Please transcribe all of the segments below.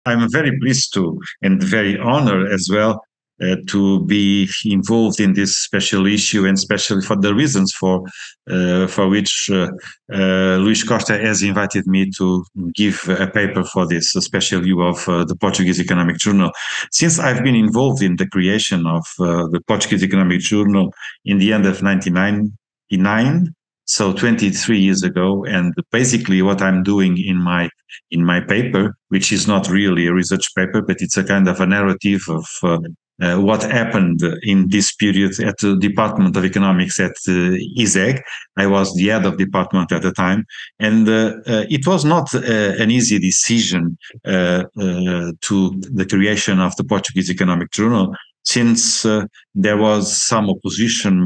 I'm very pleased to and very honored as well to be involved in this special issue, and especially for the reasons for which Luís Costa has invited me to give a paper for this special issue of the Portuguese Economic Journal. Since I've been involved in the creation of the Portuguese Economic Journal in the end of 1999, so 23 years ago, and basically what I'm doing in my paper, which is not really a research paper, but it's a kind of a narrative of what happened in this period at the Department of Economics at ESEG. I was the head of department at the time, and it was not an easy decision to the creation of the Portuguese Economic Journal, since there was some opposition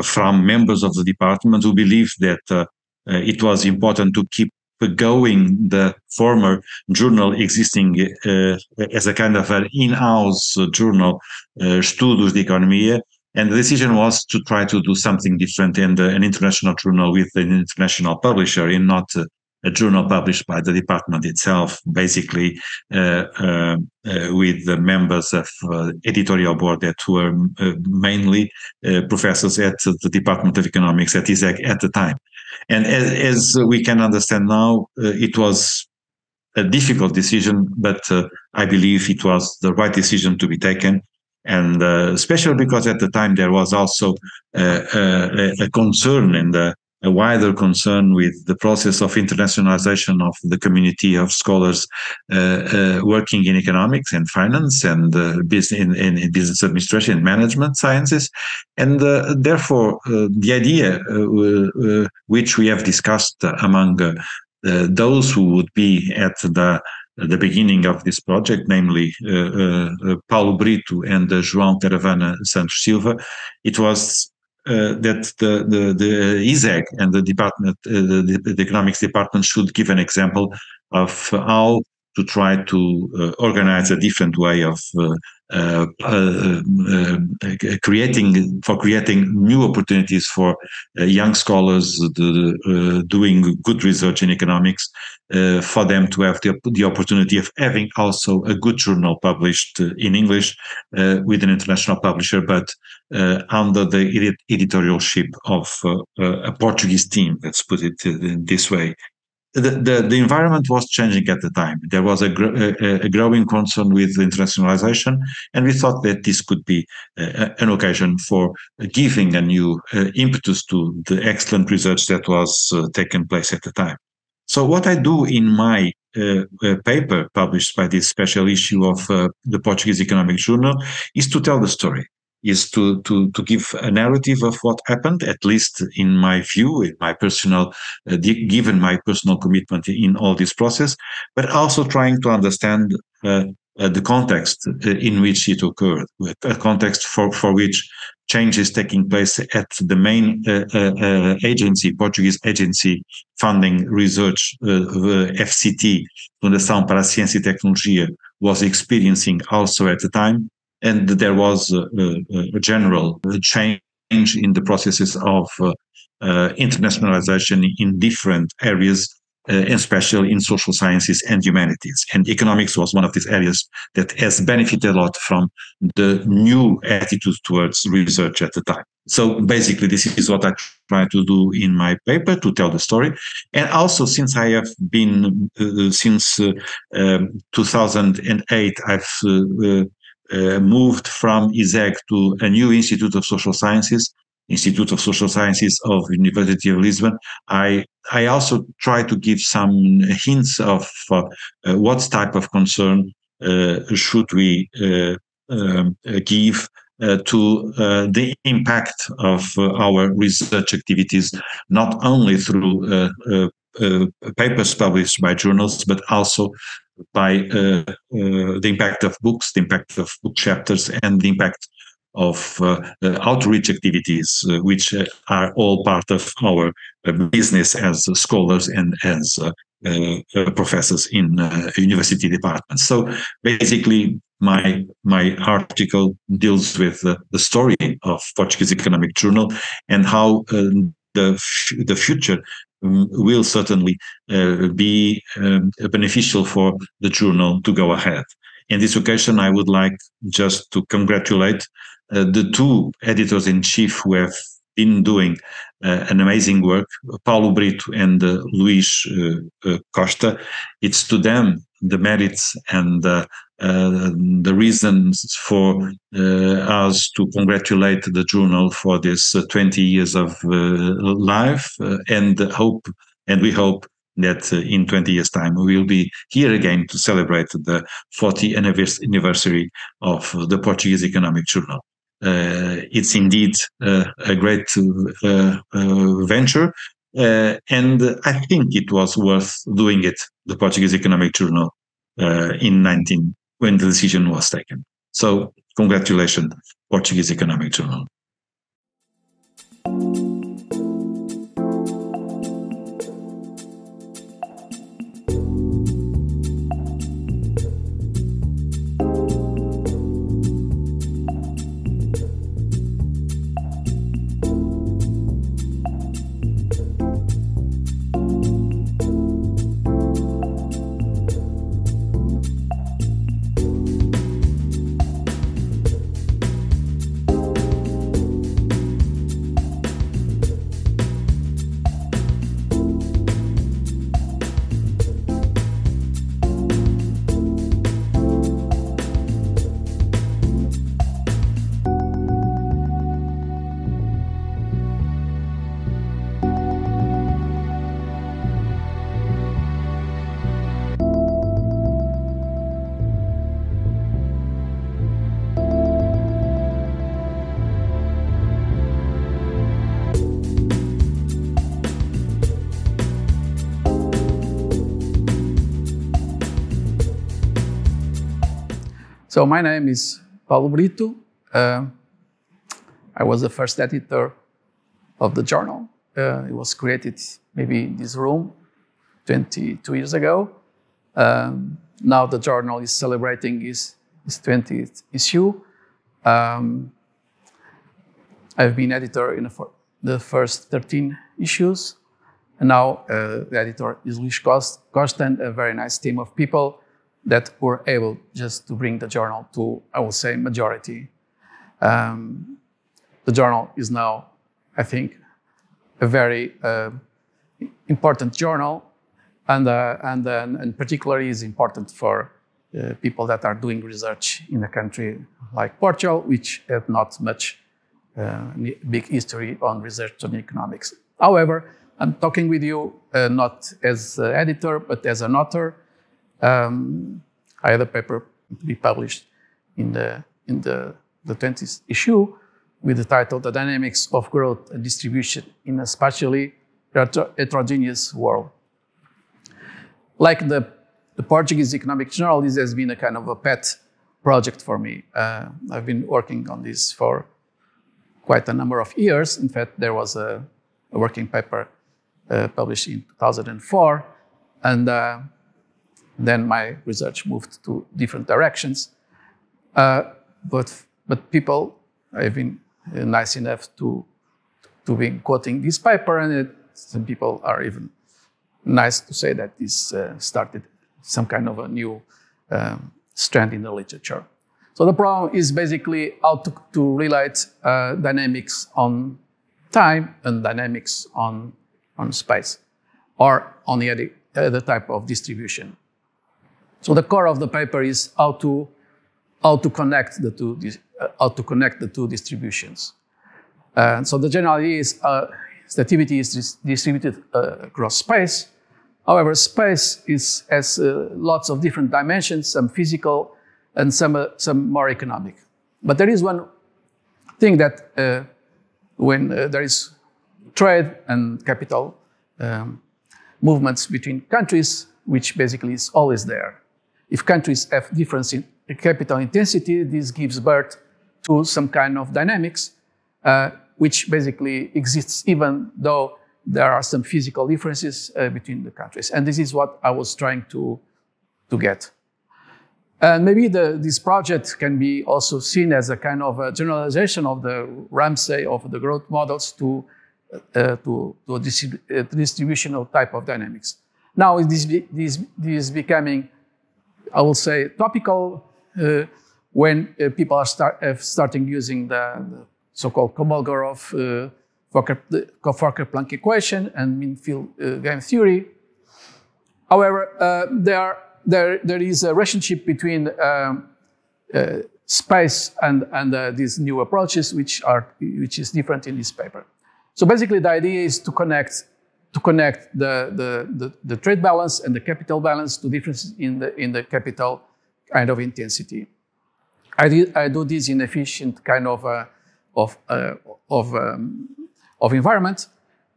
from members of the department who believed that it was important to keep going the former journal existing as a kind of an in-house journal, Estudos de Economia, and the decision was to try to do something different and an international journal with an international publisher, and not a journal published by the department itself, basically with the members of editorial board that were mainly professors at the Department of Economics at ESEG at the time. And as we can understand now, it was a difficult decision, but I believe it was the right decision to be taken. And especially because at the time there was also a concern, and a wider concern with the process of internationalization of the community of scholars working in economics and finance and business, in business administration and management sciences. And therefore, the idea which we have discussed among those who would be at the beginning of this project, namely Paulo Brito and João Santos Silva, it was that the ESEG and the department, the economics department, should give an example of how to try to organize a different way of creating new opportunities for young scholars doing good research in economics, for them to have the opportunity of having also a good journal published in English with an international publisher, but under the editorialship of a Portuguese team. Let's put it this way. The environment was changing at the time. There was a growing concern with internationalization, and we thought that this could be an occasion for giving a new impetus to the excellent research that was taking place at the time. So what I do in my paper published by this special issue of the Portuguese Economic Journal is to tell the story, is to give a narrative of what happened, at least in my view, in my personal, given my personal commitment in all this process, but also trying to understand the context in which it occurred, a context for which change is taking place at the main agency, Portuguese agency funding research, FCT, Fundação para a Ciência e Tecnologia, was experiencing also at the time. And there was a general change in the processes of internationalization in different areas, especially in social sciences and humanities. And economics was one of these areas that has benefited a lot from the new attitude towards research at the time. So basically, this is what I try to do in my paper, to tell the story. And also, since I have been, since 2008, I've moved from ESEG to a new Institute of Social Sciences, Institute of Social Sciences of University of Lisbon. I also try to give some hints of what type of concern should we give to the impact of our research activities, not only through papers published by journals, but also by the impact of books, the impact of book chapters, and the impact of outreach activities, which are all part of our business as scholars and as professors in university departments. So basically, my article deals with the story of Portuguese Economic Journal and how the future will certainly be beneficial for the journal to go ahead. In this occasion, I would like just to congratulate the two editors-in-chief who have been doing an amazing work, Paulo Brito and Luís Costa. It's to them the merits and the reasons for us to congratulate the journal for this 20 years of life, and we hope that in 20 years' time we will be here again to celebrate the 40th anniversary of the Portuguese Economic Journal. It's indeed a great venture, and I think it was worth doing it, the Portuguese Economic Journal, when the decision was taken. So, congratulations, Portuguese Economic Journal. So my name is Paulo Brito. I was the first editor of the journal. It was created maybe in this room 22 years ago. Now the journal is celebrating its 20th issue. I've been editor in the first 13 issues. And now the editor is Luís Costa, and a very nice team of people that were able just to bring the journal to, I will say, majority. The journal is now, I think, a very important journal, and particularly is important for people that are doing research in a country like Portugal, which have not much big history on research on economics. However, I'm talking with you not as an editor, but as an author. I had a paper to be published in the 20th issue with the title "The Dynamics of Growth and Distribution in a Spatially Heterogeneous World." Like the Portuguese Economic Journal, this has been a kind of a pet project for me. I've been working on this for quite a number of years. In fact, there was a working paper published in 2004, and then my research moved to different directions. But people have been nice enough to be quoting this paper, and some people are even nice to say that this started some kind of a new strand in the literature. So the problem is basically how to relate dynamics on time and dynamics on space, or on the other type of distribution. So the core of the paper is how to connect the two distributions. So the general idea is activity is distributed across space. However, space has lots of different dimensions, some physical and some more economic. But there is one thing that when there is trade and capital movements between countries, which basically is always there. If countries have difference in capital intensity, this gives birth to some kind of dynamics, which basically exists even though there are some physical differences between the countries. And this is what I was trying to get. And maybe this project can be also seen as a kind of a generalization of the Ramsey of the growth models to to a distributional type of dynamics. Now this is becoming, I will say, topical when people are starting using the so-called Kolmogorov-Fokker-Planck equation and mean field game theory. However, there is a relationship between space and these new approaches, which is different in this paper. So basically, the idea is to connect the trade balance and the capital balance to differences in the capital kind of intensity. I do this in efficient kind of environment,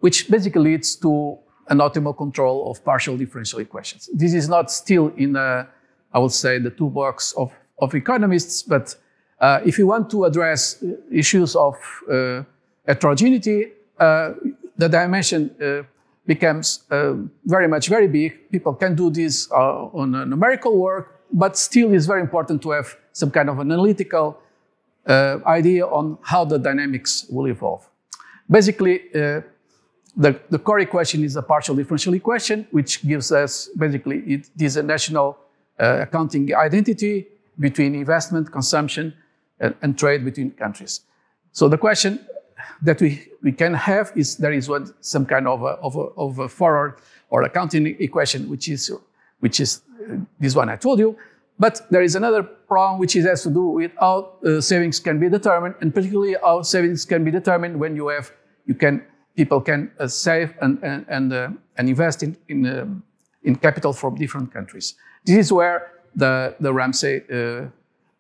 which basically leads to an optimal control of partial differential equations. This is not still in, I would say, the toolbox of economists, but if you want to address issues of heterogeneity, the dimension becomes very big. People can do this on a numerical work, but still it's very important to have some kind of analytical idea on how the dynamics will evolve. Basically, the core equation is a partial differential equation, which gives us, basically, it is a national accounting identity between investment, consumption, and trade between countries. So the question that we can have is there is some kind of a forward or accounting equation, which is this one I told you. But there is another problem which has to do with how savings can be determined, and particularly how savings can be determined when people can save and invest in capital from different countries. This is where the Ramsey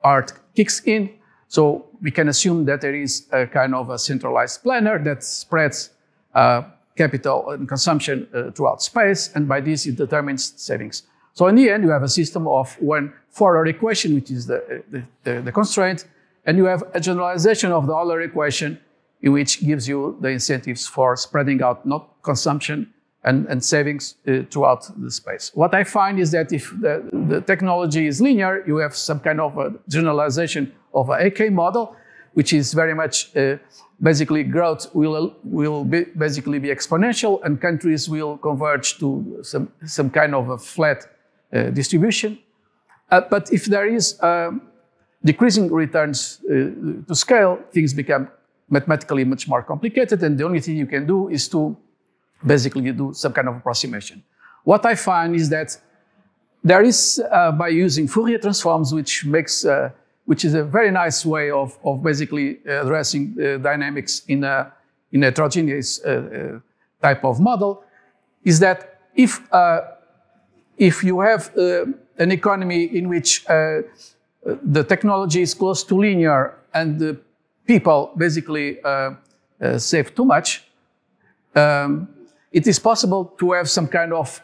art kicks in. So we can assume that there is a kind of a centralized planner that spreads capital and consumption throughout space, and by this it determines savings. So in the end, you have a system of one Euler equation, which is the constraint, and you have a generalization of the Euler equation, in which gives you the incentives for spreading out not consumption and savings throughout the space. What I find is that if the technology is linear, you have some kind of a generalization of an AK model, which is very much basically growth will basically be exponential, and countries will converge to some kind of a flat distribution. But if there is decreasing returns to scale, things become mathematically much more complicated, and the only thing you can do is to basically do some kind of approximation. What I find is that there is, by using Fourier transforms, which is a very nice way of basically addressing dynamics in a heterogeneous type of model, is that if you have an economy in which the technology is close to linear and the people basically save too much, it is possible to have some kind of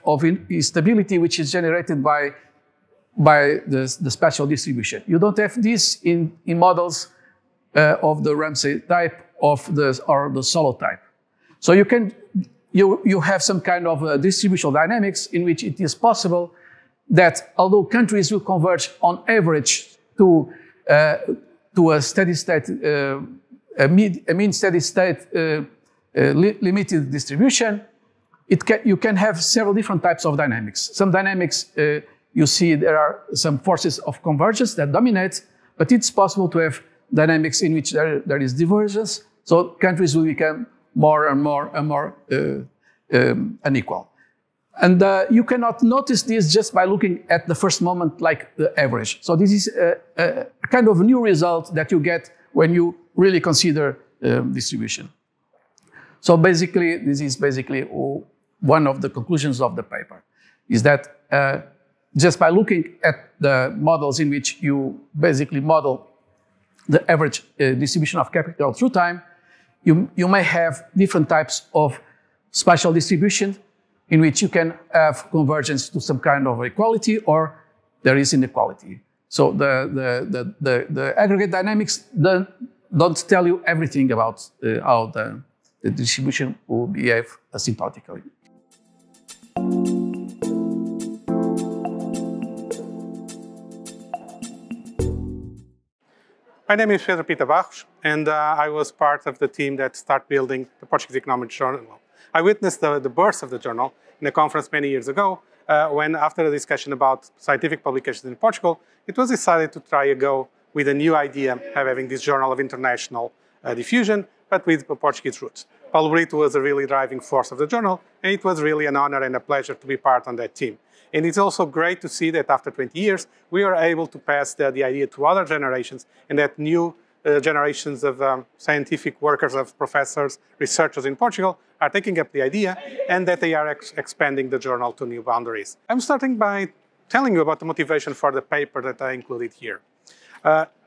instability which is generated by the spatial distribution. You don't have this in models of the Ramsey type or the Solo type. So you have some kind of distributional dynamics in which it is possible that although countries will converge on average to a steady state, a mean steady state limited distribution, you can have several different types of dynamics. Some dynamics, you see there are some forces of convergence that dominate, but it's possible to have dynamics in which there is divergence, so countries will become more and more unequal. And you cannot notice this just by looking at the first moment, like the average. So this is a kind of new result that you get when you really consider distribution. So basically, this is basically one of the conclusions of the paper, is that just by looking at the models in which you basically model the average distribution of capital through time, you may have different types of spatial distribution in which you can have convergence to some kind of equality, or there is inequality. So the aggregate dynamics don't tell you everything about how the distribution will behave asymptotically. My name is Pedro Barros, and I was part of the team that started building the Portuguese Economic Journal. I witnessed the birth of the journal in a conference many years ago, when after a discussion about scientific publications in Portugal, it was decided to try a go with a new idea of having this journal of international diffusion, but with Portuguese roots. Paulo Brito was a really driving force of the journal, and it was really an honor and a pleasure to be part on that team. And it's also great to see that after 20 years, we are able to pass the idea to other generations, and that new generations of scientific workers, of professors, researchers in Portugal are taking up the idea, and that they are expanding the journal to new boundaries. I'm starting by telling you about the motivation for the paper that I included here.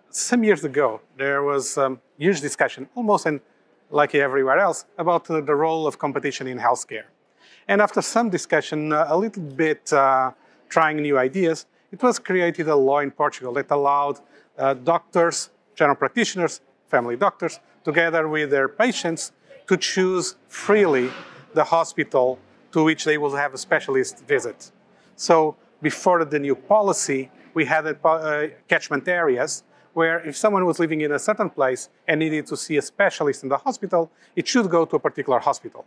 Some years ago, there was huge discussion, almost like everywhere else, about the role of competition in healthcare. And after some discussion, a little bit trying new ideas, it was created a law in Portugal that allowed doctors, general practitioners, family doctors, together with their patients, to choose freely the hospital to which they will have a specialist visit. So before the new policy, we had catchment areas where if someone was living in a certain place and needed to see a specialist in the hospital, it should go to a particular hospital.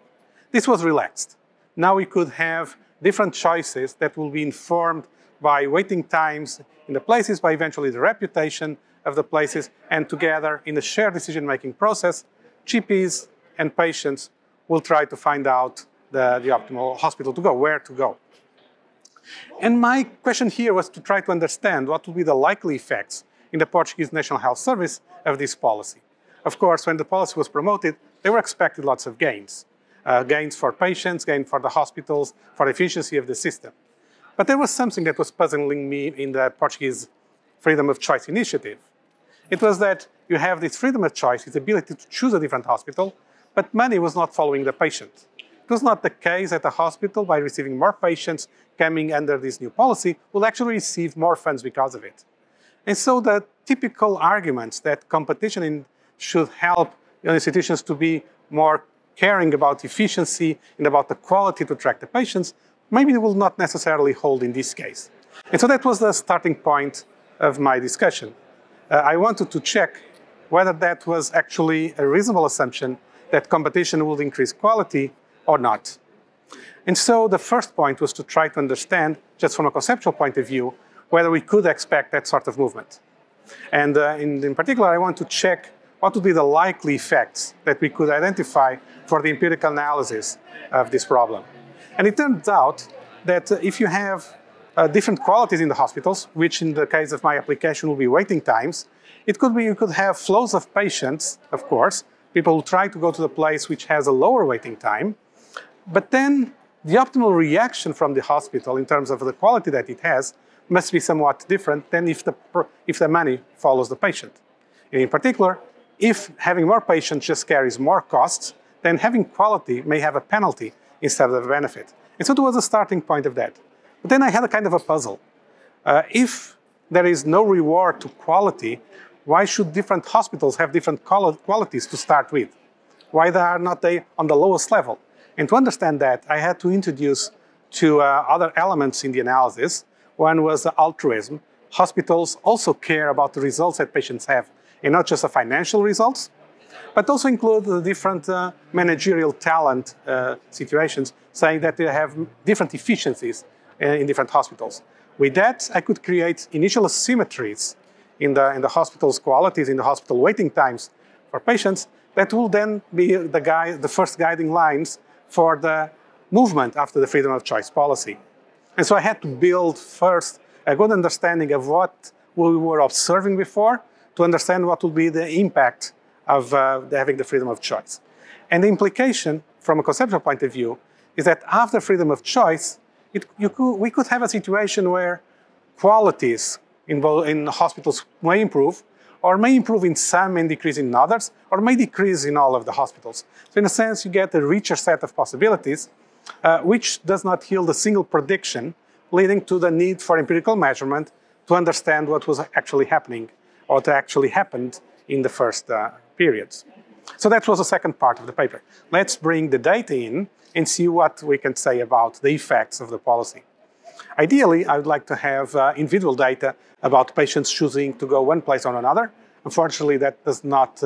This was relaxed. Now we could have different choices that will be informed by waiting times in the places, by eventually the reputation of the places, and together in the shared decision-making process, GPs and patients will try to find out the optimal hospital to go, where to go. And my question here was to try to understand what will be the likely effects in the Portuguese National Health Service of this policy. Of course, when the policy was promoted, they were expected lots of gains. Gains for patients, gains for the hospitals, for the efficiency of the system. But there was something that was puzzling me in the Portuguese Freedom of Choice initiative. It was that you have this freedom of choice, this ability to choose a different hospital, but money was not following the patient. It was not the case that the hospital, by receiving more patients coming under this new policy, will actually receive more funds because of it. And so the typical arguments that competition should help institutions to be more caring about efficiency and about the quality to track the patients, maybe they will not necessarily hold in this case. And so that was the starting point of my discussion. I wanted to check whether that was actually a reasonable assumption that competition would increase quality or not. And so the first point was to try to understand, just from a conceptual point of view, whether we could expect that sort of movement. And in particular, I want to check what would be the likely effects that we could identify for the empirical analysis of this problem. And it turns out that if you have different qualities in the hospitals, which in the case of my application will be waiting times, it could be you could have flows of patients, of course, people who try to go to the place which has a lower waiting time, but then the optimal reaction from the hospital in terms of the quality that it has must be somewhat different than if the money follows the patient. And in particular, if having more patients just carries more costs, then having quality may have a penalty instead of a benefit. And so it was a starting point of that. But then I had a kind of a puzzle. If there is no reward to quality, why should different hospitals have different qualities to start with? Why are not they on the lowest level? And to understand that, I had to introduce two other elements in the analysis. One was altruism. Hospitals also care about the results that patients have, and not just the financial results, but also include the different managerial talent situations, saying that they have different efficiencies in different hospitals. With that, I could create initial asymmetries in the hospital's qualities, in the hospital waiting times for patients, that will then be the first guiding lines for the movement after the freedom of choice policy. And so I had to build first a good understanding of what we were observing before to understand what would be the impact of having the freedom of choice. And the implication from a conceptual point of view is that after freedom of choice, we could have a situation where qualities in hospitals may improve, or may improve in some and decrease in others, or may decrease in all of the hospitals. So in a sense, you get a richer set of possibilities, which does not yield a single prediction, leading to the need for empirical measurement to understand what was actually happening, or what actually happened in the first periods. So that was the second part of the paper. Let's bring the data in and see what we can say about the effects of the policy. Ideally, I would like to have individual data about patients choosing to go one place or another, Unfortunately, that does not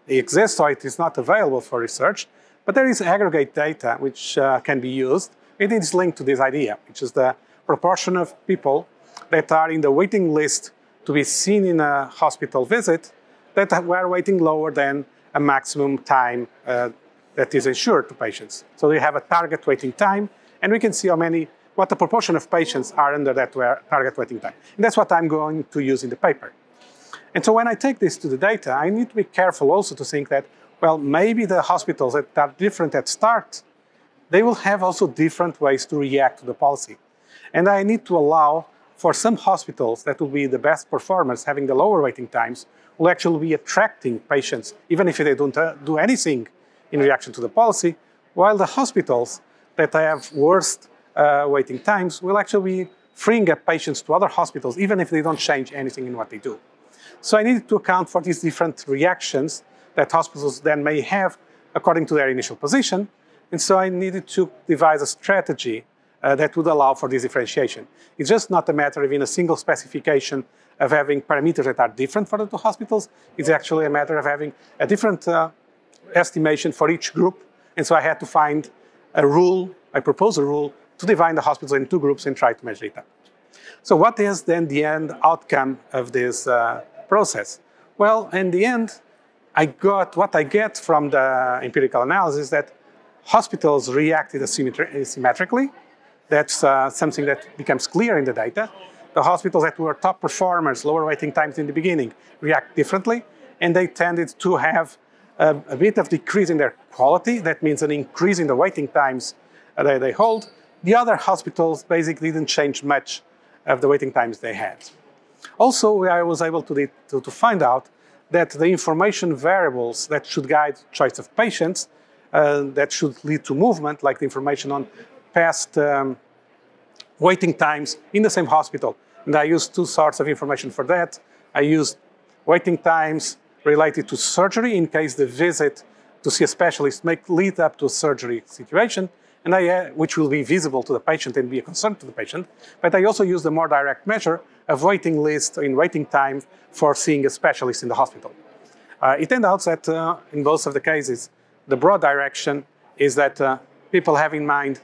exist, or it is not available for research. But there is aggregate data which can be used. It is linked to this idea, which is the proportion of people that are in the waiting list to be seen in a hospital visit that were waiting lower than a maximum time that is ensured to patients. So we have a target waiting time, and we can see what the proportion of patients are under that target waiting time. And that's what I'm going to use in the paper. And so when I take this to the data, I need to be careful also to think that, well, maybe the hospitals that are different at start, they will have also different ways to react to the policy. And I need to allow for some hospitals that will be the best performers, having the lower waiting times, will actually be attracting patients, even if they don't do anything in reaction to the policy, while the hospitals that have worst waiting times will actually be freeing up patients to other hospitals, even if they don't change anything in what they do. So I needed to account for these different reactions that hospitals then may have according to their initial position. And so I needed to devise a strategy that would allow for this differentiation. It's just not a matter of in a single specification of having parameters that are different for the two hospitals. It's actually a matter of having a different estimation for each group. And so I had to find a rule, I proposed a rule to divide the hospitals in two groups and try to measure it up. So what is then the end outcome of this process? Well, in the end, what I get from the empirical analysis that hospitals reacted asymmetrically. That's something that becomes clear in the data. The hospitals that were top performers, lower waiting times in the beginning, react differently, and they tended to have a bit of decrease in their quality. That means an increase in the waiting times that they hold. The other hospitals basically didn't change much of the waiting times they had. Also, I was able to find out that the information variables that should guide choice of patients, that should lead to movement, like the information on past waiting times in the same hospital. And I used two sorts of information for that. I used waiting times related to surgery in case the visit to see a specialist may lead up to a surgery situation, and which will be visible to the patient and be a concern to the patient. But I also used a more direct measure of waiting list in waiting time for seeing a specialist in the hospital. It turned out that in both of the cases, the broad direction is that people have in mind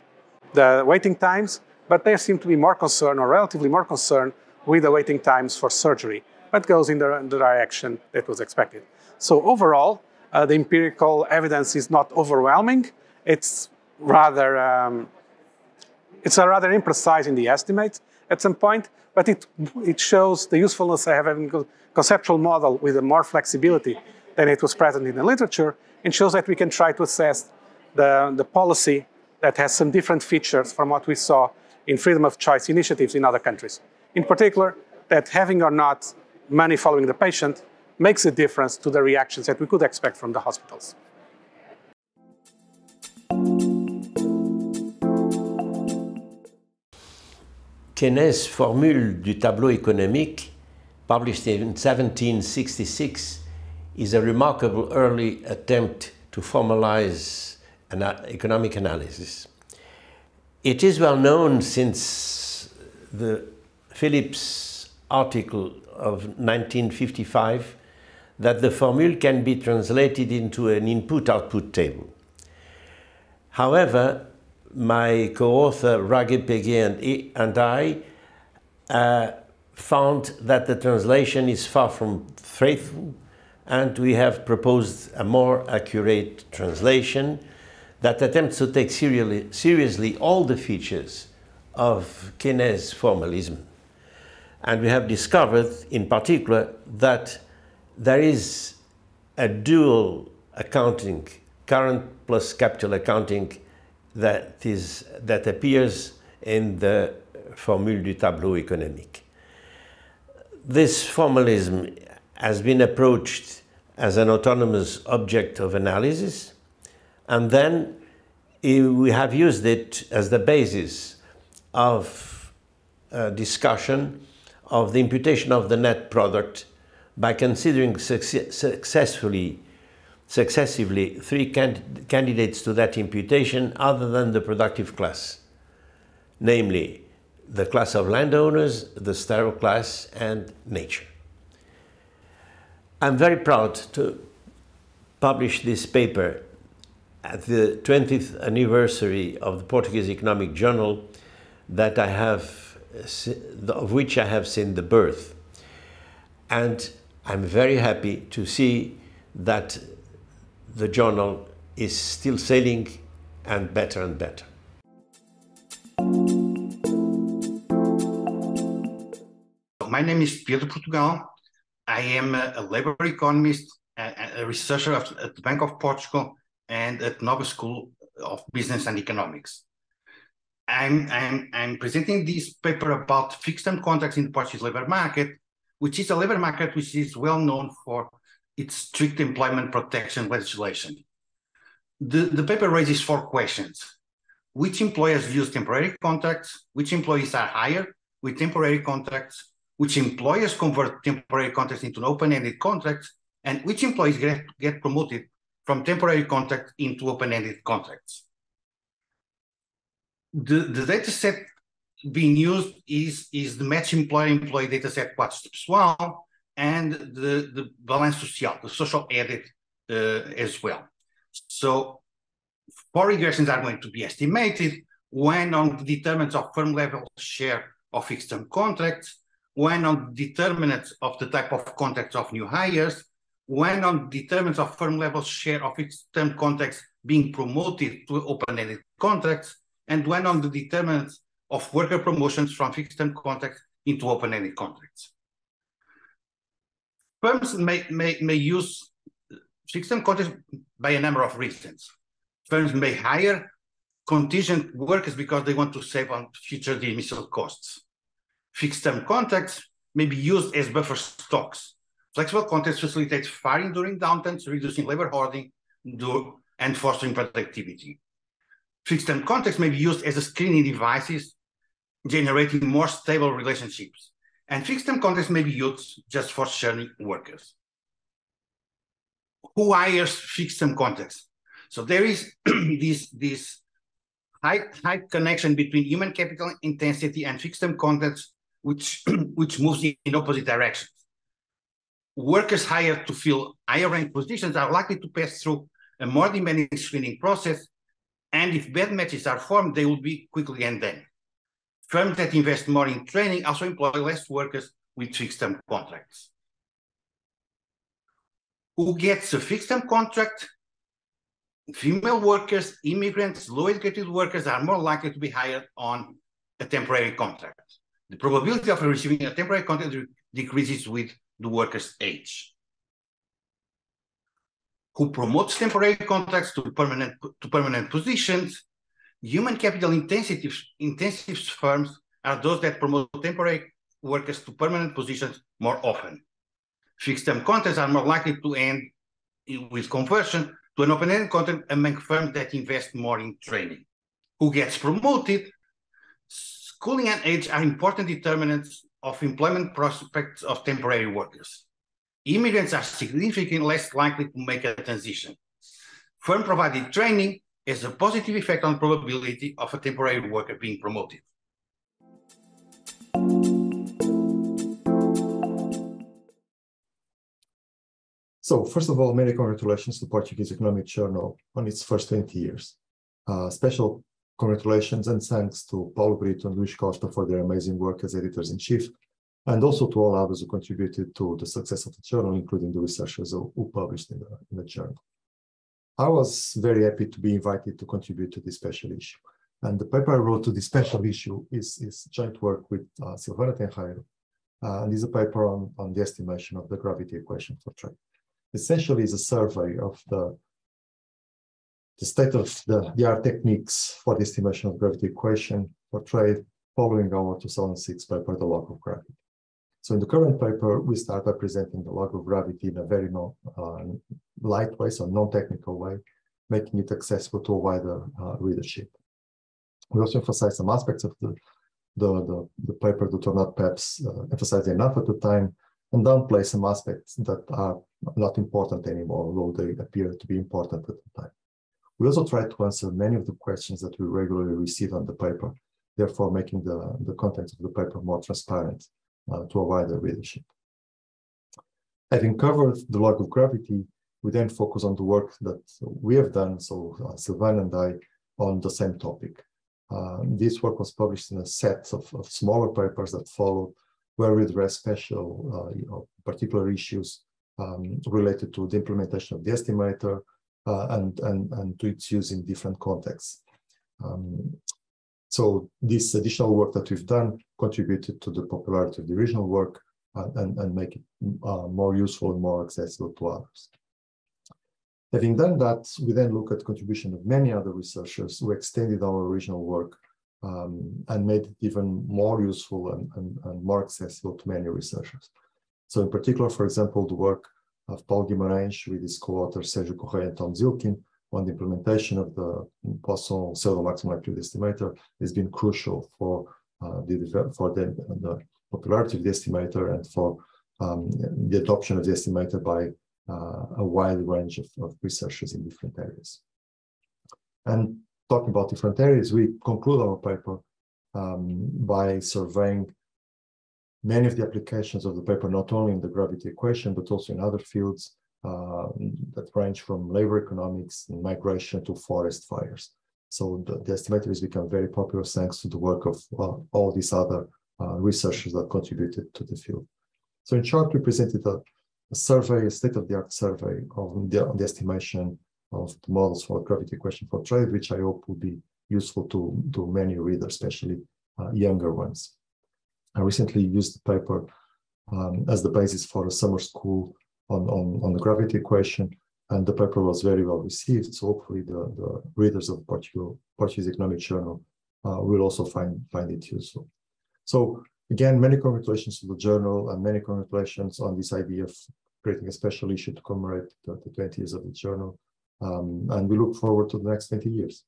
the waiting times, but they seem to be more concerned, or relatively more concerned, with the waiting times for surgery. That goes in the direction that was expected. So overall, the empirical evidence is not overwhelming. It's rather imprecise in the estimates at some point, but it shows the usefulness of having a conceptual model with more flexibility than it was present in the literature, and shows that we can try to assess the policy that has some different features from what we saw in freedom of choice initiatives in other countries. In particular, that having or not money following the patient makes a difference to the reactions that we could expect from the hospitals. Quesnay's formule du tableau économique, published in 1766, is a remarkable early attempt to formalize an economic analysis. It is well known since the Phillips article of 1955 that the formula can be translated into an input-output table. However, my co-author Raghe Pege and I found that the translation is far from faithful, and we have proposed a more accurate translation that attempts to take seriously all the features of Quesnay's formalism. And we have discovered, in particular, that there is a dual accounting, current plus capital accounting, that appears in the formule du tableau économique. This formalism has been approached as an autonomous object of analysis, and then we have used it as the basis of discussion of the imputation of the net product by considering successively three candidates to that imputation other than the productive class, namely the class of landowners, the sterile class, and nature. I'm very proud to publish this paper at the 20th anniversary of the Portuguese Economic Journal that I have, of which I have seen the birth. And I'm very happy to see that the journal is still sailing and better and better. My name is Pedro Portugal. I am a labor economist, a researcher at the Bank of Portugal and at Nova School of Business and Economics. I'm presenting this paper about fixed-term contracts in the Portuguese labor market, which is a labor market which is well known for its strict employment protection legislation. The paper raises 4 questions. Which employers use temporary contracts? Which employees are hired with temporary contracts? Which employers convert temporary contracts into open-ended contracts? And which employees get promoted from temporary contracts into open-ended contracts? The data set being used is the match employer-employee data set Quatro Pessoal and the balance social, the social edit as well. So 4 regressions are going to be estimated, one on the determinants of firm level share of fixed-term contracts, one on determinants of the type of contracts of new hires, one on determinants of firm level share of fixed-term contracts being promoted to open-ended contracts, and one on the determinants of worker promotions from fixed-term contracts into open-ended contracts. Firms may use fixed-term contracts by a number of reasons. Firms may hire contingent workers because they want to save on future dismissal costs. Fixed-term contracts may be used as buffer stocks. Flexible contracts facilitate firing during downturns, reducing labor hoarding and fostering productivity. Fixed-term contracts may be used as a screening devices, generating more stable relationships. And fixed-term contracts may be used just for churning workers. Who hires fixed-term contracts? So there is this high connection between human capital intensity and fixed-term contracts, which moves in opposite directions. Workers hired to fill higher rank positions are likely to pass through a more demanding screening process, and if bad matches are formed, they will be quickly undone. Firms that invest more in training also employ less workers with fixed-term contracts. Who gets a fixed-term contract? Female workers, immigrants, low-educated workers are more likely to be hired on a temporary contract. The probability of receiving a temporary contract decreases with the worker's age. Who promotes temporary contracts to permanent positions? Human capital intensive firms are those that promote temporary workers to permanent positions more often. Fixed-term contracts are more likely to end with conversion to an open-ended contract among firms that invest more in training. Who gets promoted? Schooling and age are important determinants of employment prospects of temporary workers. Immigrants are significantly less likely to make a transition. Firm-provided training has a positive effect on the probability of a temporary worker being promoted. So, first of all, many congratulations to Portuguese Economic Journal on its first 20 years. Special congratulations and thanks to Paulo Brito and Luís for their amazing work as editors-in-chief, and also to all others who contributed to the success of the journal, including the researchers who published in the journal. I was very happy to be invited to contribute to this special issue. And the paper I wrote to this special issue is joint work with Silva and Ferreira, and is a paper on the estimation of the gravity equation for trade. Essentially, is a survey of the state of the art techniques for the estimation of gravity equation for trade following our 2006 paper, The Log of Gravity. So in the current paper, we start by presenting the log of gravity in a very light way, so non-technical way, making it accessible to a wider readership. We also emphasize some aspects of the paper that are not perhaps emphasized enough at the time, and downplay some aspects that are not important anymore, although they appear to be important at the time. We also try to answer many of the questions that we regularly receive on the paper, therefore making the content of the paper more transparent to a wider readership. Having covered the law of gravity, we then focus on the work that we have done, so Silvan and I, on the same topic. This work was published in a set of smaller papers that followed, where we address special, particular issues related to the implementation of the estimator and to its use in different contexts. So this additional work that we've done contributed to the popularity of the original work and make it more useful and more accessible to others. Having done that, we then look at the contribution of many other researchers who extended our original work and made it even more useful and more accessible to many researchers. So in particular, for example, the work of Paulo Guimares with his co-authors Sérgio Correia and Tom Zilkin on the implementation of the Poisson pseudo-maximum likelihood estimator has been crucial for the popularity of the estimator and for the adoption of the estimator by a wide range of researchers in different areas. And talking about different areas, we conclude our paper by surveying many of the applications of the paper, not only in the gravity equation, but also in other fields that range from labor economics and migration to forest fires. So the estimator has become very popular thanks to the work of all these other researchers that contributed to the field. So in short, we presented a survey, a state-of-the-art survey of the estimation of the models for gravity equation for trade, which I hope will be useful to many readers, especially younger ones. I recently used the paper as the basis for a summer school on the gravity equation, and the paper was very well received. So hopefully the readers of Portuguese Economic Journal will also find it useful. So again, many congratulations to the journal and many congratulations on this idea of creating a special issue to commemorate the 20 years of the journal. And we look forward to the next 20 years.